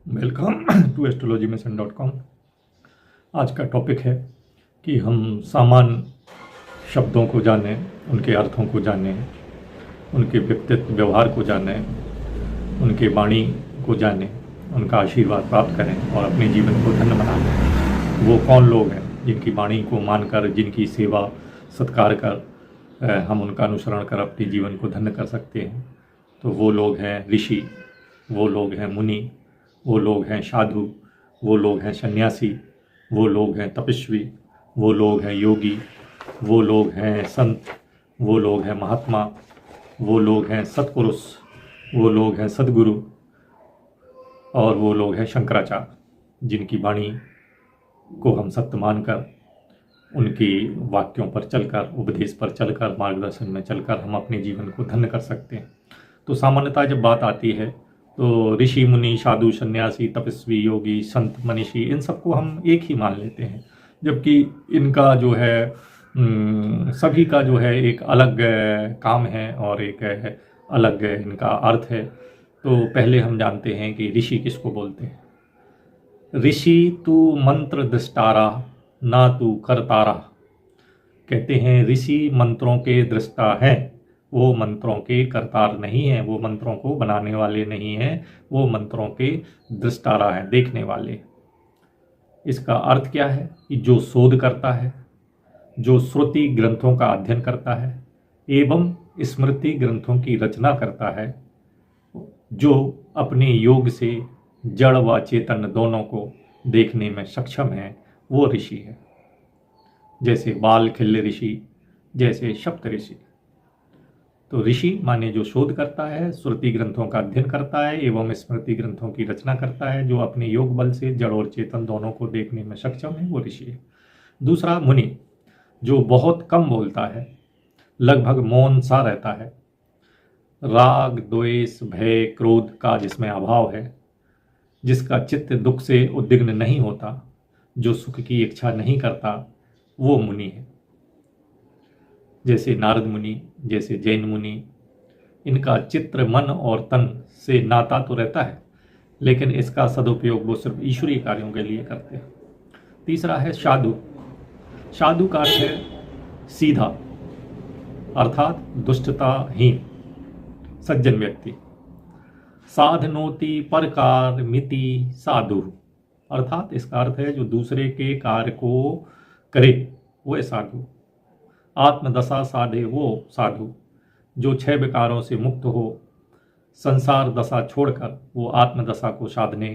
Welcome to astrologymission.com। आज का topic है कि हम सामान्य शब्दों को जानें, उनके अर्थों को जानें, उनके व्यक्तित्व व्यवहार को जानें, उनके वाणी को जानें, उनका आशीर्वाद प्राप्त करें और अपने जीवन को धन्य बना लें। वो कौन लोग हैं जिनकी वाणी को मानकर, जिनकी सेवा सत्कार कर हम उनका अनुसरण कर अपने जीवन को धन्य कर सकते हैं। तो वो लोग हैं ऋषि, वो लोग हैं मुनि, वो लोग हैं साधु, वो लोग हैं सन्यासी, वो लोग हैं तपस्वी, वो लोग हैं योगी, वो लोग हैं संत, वो लोग हैं महात्मा, वो लोग हैं सत्पुरुष, वो लोग हैं सद्गुरु और वो लोग हैं शंकराचार्य, जिनकी वाणी को हम सत्य मानकर, उनकी वाक्यों पर चलकर, उपदेश पर चलकर, मार्गदर्शन में चलकर हम अपने जीवन को धन्य कर सकते हैं। तो सामान्यतः जब बात आती है तो ऋषि मुनि साधु सन्यासी तपस्वी योगी संत मनीषी इन सबको हम एक ही मान लेते हैं, जबकि इनका जो है सभी का जो है एक अलग काम है और एक अलग इनका अर्थ है। तो पहले हम जानते हैं कि ऋषि किसको बोलते हैं। ऋषि तू मंत्र दृष्टारा ना तू करतारा। कहते हैं ऋषि मंत्रों के दृष्टा हैं, वो मंत्रों के करतार नहीं हैं, वो मंत्रों को बनाने वाले नहीं हैं, वो मंत्रों के दृष्टारा हैं, देखने वाले। इसका अर्थ क्या है कि जो शोध करता है, जो श्रुति ग्रंथों का अध्ययन करता है एवं स्मृति ग्रंथों की रचना करता है, जो अपने योग से जड़ व चेतन दोनों को देखने में सक्षम है, वो ऋषि है। जैसे बालखिल्य ऋषि, जैसे सप्त ऋषि। तो ऋषि माने जो शोध करता है, श्रुति ग्रंथों का अध्ययन करता है एवं स्मृति ग्रंथों की रचना करता है, जो अपने योग बल से जड़ और चेतन दोनों को देखने में सक्षम है, वो ऋषि है। दूसरा मुनि, जो बहुत कम बोलता है, लगभग मौन सा रहता है, राग द्वेष भय क्रोध का जिसमें अभाव है, जिसका चित्त दुख से उद्विग्न नहीं होता, जो सुख की इच्छा नहीं करता, वो मुनि है। जैसे नारद मुनि, जैसे जैन मुनि, इनका चित्र मन और तन से नाता तो रहता है, लेकिन इसका सदुपयोग वो सिर्फ ईश्वरीय कार्यों के लिए करते हैं। तीसरा है साधु। साधु का अर्थ है सीधा, अर्थात दुष्टताहीन सज्जन व्यक्ति। साधनोति परकार मिति साधु, अर्थात इसका अर्थ है जो दूसरे के कार्य को करे वो है साधु। आत्मदशा साधे वो साधु, जो 6 विकारों से मुक्त हो, संसार दशा छोड़कर वो आत्मदशा को साधने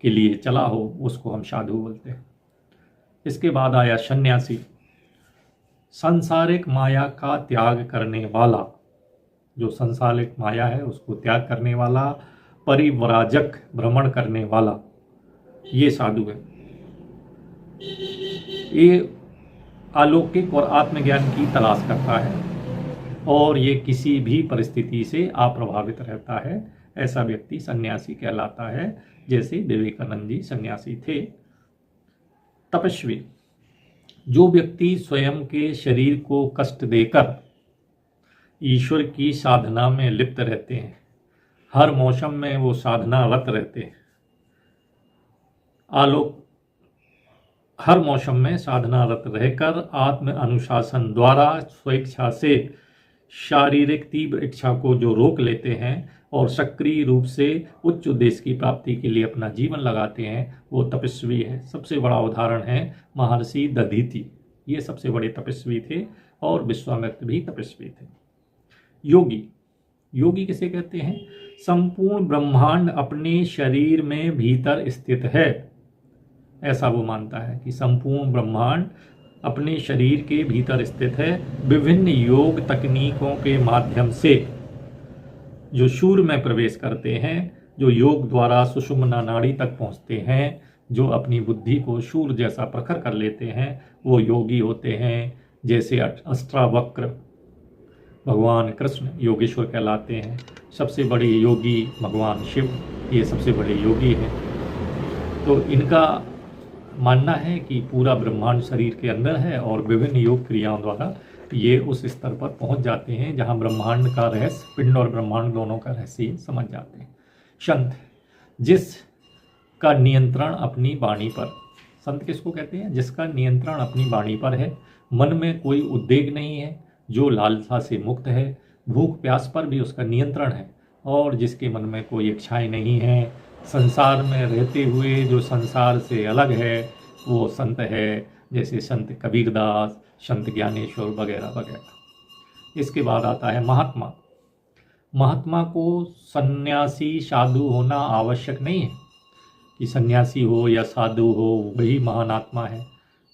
के लिए चला हो, उसको हम साधु बोलते हैं। इसके बाद आया सन्यासी। सांसारिक माया का त्याग करने वाला, जो सांसारिक माया है उसको त्याग करने वाला, परिव्राजक भ्रमण करने वाला, ये साधु है। ये अलौकिक और आत्मज्ञान की तलाश करता है और ये किसी भी परिस्थिति से अप्रभावित रहता है, ऐसा व्यक्ति सन्यासी कहलाता है। जैसे विवेकानंद जी सन्यासी थे। तपस्वी, जो व्यक्ति स्वयं के शरीर को कष्ट देकर ईश्वर की साधना में लिप्त रहते हैं, हर मौसम में वो साधनारत रहते हैं, हर मौसम में साधनारत रहकर आत्म अनुशासन द्वारा स्वेच्छा से शारीरिक तीव्र इच्छा को जो रोक लेते हैं और सक्रिय रूप से उच्च उद्देश्य की प्राप्ति के लिए अपना जीवन लगाते हैं, वो तपस्वी है। सबसे बड़ा उदाहरण है महर्षि दधीति, ये सबसे बड़े तपस्वी थे और विश्वामित्र भी तपस्वी थे। योगी, योगी किसे कहते हैं? संपूर्ण ब्रह्मांड अपने शरीर में भीतर स्थित है, ऐसा वो मानता है कि संपूर्ण ब्रह्मांड अपने शरीर के भीतर स्थित है। विभिन्न योग तकनीकों के माध्यम से जो शूर में प्रवेश करते हैं, जो योग द्वारा सुषुम्ना नाड़ी तक पहुंचते हैं, जो अपनी बुद्धि को शूर जैसा प्रखर कर लेते हैं, वो योगी होते हैं। जैसे अष्टावक्र भगवान कृष्ण योगेश्वर कहलाते हैं। सबसे बड़े योगी भगवान शिव, ये सबसे बड़े योगी हैं। तो इनका मानना है कि पूरा ब्रह्मांड शरीर के अंदर है और विभिन्न योग क्रियाओं द्वारा ये उस स्तर पर पहुंच जाते हैं जहां ब्रह्मांड का रहस्य, पिंड और ब्रह्मांड दोनों का रहस्य समझ जाते हैं। संत, जिस का नियंत्रण अपनी वाणी पर। संत किसको कहते हैं? जिसका नियंत्रण अपनी वाणी पर है, मन में कोई उद्वेग नहीं है, जो लालसा से मुक्त है, भूख प्यास पर भी उसका नियंत्रण है, और जिसके मन में कोई इच्छाएं नहीं है, संसार में रहते हुए जो संसार से अलग है, वो संत है। जैसे संत कबीरदास, संत ज्ञानेश्वर वगैरह वगैरह। इसके बाद आता है महात्मा। महात्मा को सन्यासी साधु होना आवश्यक नहीं है कि सन्यासी हो या साधु हो वही महान आत्मा है।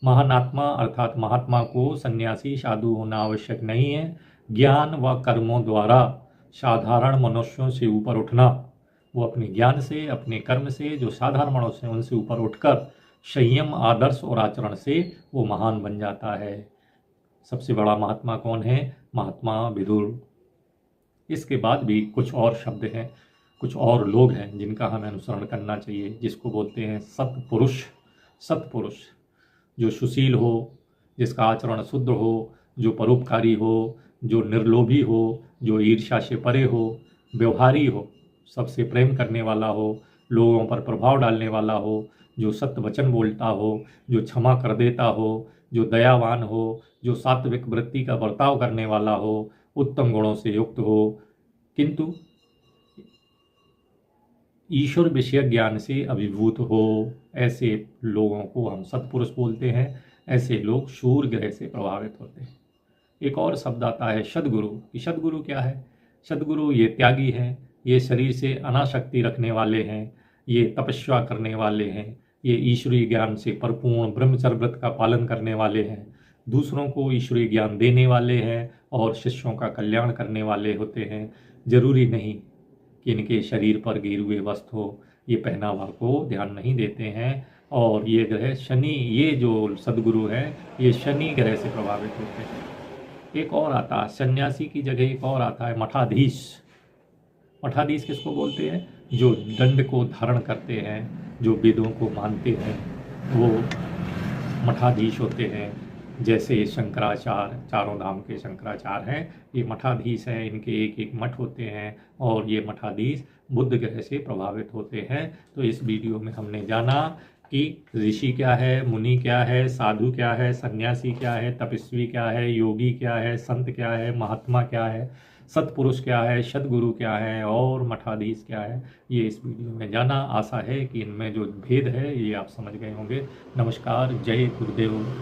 महान आत्मा अर्थात महात्मा को सन्यासी साधु होना आवश्यक नहीं है। ज्ञान व कर्मों द्वारा साधारण मनुष्यों से ऊपर उठना, वो अपने ज्ञान से, अपने कर्म से, जो साधारण मनुष्य हैं उनसे ऊपर उठकर संयम, आदर्श और आचरण से वो महान बन जाता है। सबसे बड़ा महात्मा कौन है? महात्मा विदुर। इसके बाद भी कुछ और शब्द हैं, कुछ और लोग हैं जिनका हमें अनुसरण करना चाहिए, जिसको बोलते हैं सत्पुरुष। सत्पुरुष जो सुशील हो, जिसका आचरण शुद्ध हो, जो परोपकारी हो, जो निर्लोभी हो, जो ईर्ष्या से परे हो, व्यवहारी हो, सबसे प्रेम करने वाला हो, लोगों पर प्रभाव डालने वाला हो, जो सत्य वचन बोलता हो, जो क्षमा कर देता हो, जो दयावान हो, जो सात्विक वृत्ति का बर्ताव करने वाला हो, उत्तम गुणों से युक्त हो, किंतु ईश्वर विषय ज्ञान से अभिभूत हो, ऐसे लोगों को हम सत्पुरुष बोलते हैं। ऐसे लोग सूर्य ग्रह से प्रभावित होते हैं। एक और शब्द आता है सद्गुरु। कि सद्गुरु क्या है? सद्गुरु ये त्यागी हैं, ये शरीर से अनासक्ति रखने वाले हैं, ये तपस्या करने वाले हैं, ये ईश्वरीय ज्ञान से परिपूर्ण ब्रह्मचर्य व्रत का पालन करने वाले हैं, दूसरों को ईश्वरीय ज्ञान देने वाले हैं और शिष्यों का कल्याण करने वाले होते हैं। जरूरी नहीं कि इनके शरीर पर गेरुए वस्त्र हो, ये पहनावा को ध्यान नहीं देते हैं। और ये ग्रह शनि, ये जो सद्गुरु हैं ये शनि ग्रह से प्रभावित होते हैं। एक और आता है सन्यासी की जगह, एक और आता है मठाधीश। मठाधीश किसको बोलते हैं? जो दंड को धारण करते हैं, जो वेदों को मानते हैं, वो मठाधीश होते हैं। जैसे शंकराचार्य, चारों धाम के शंकराचार्य हैं, ये मठाधीश हैं। इनके एक एक मठ होते हैं और ये मठाधीश बुध ग्रह से प्रभावित होते हैं। तो इस वीडियो में हमने जाना कि ऋषि क्या है, मुनि क्या है, साधु क्या है, सन्यासी क्या है, तपस्वी क्या है, योगी क्या है, संत क्या है, महात्मा क्या है, सत्पुरुष क्या है, सद्गुरु क्या है और मठाधीश क्या है। ये इस वीडियो में जाना। आशा है कि इनमें जो भेद है ये आप समझ गए होंगे। नमस्कार, जय गुरुदेव।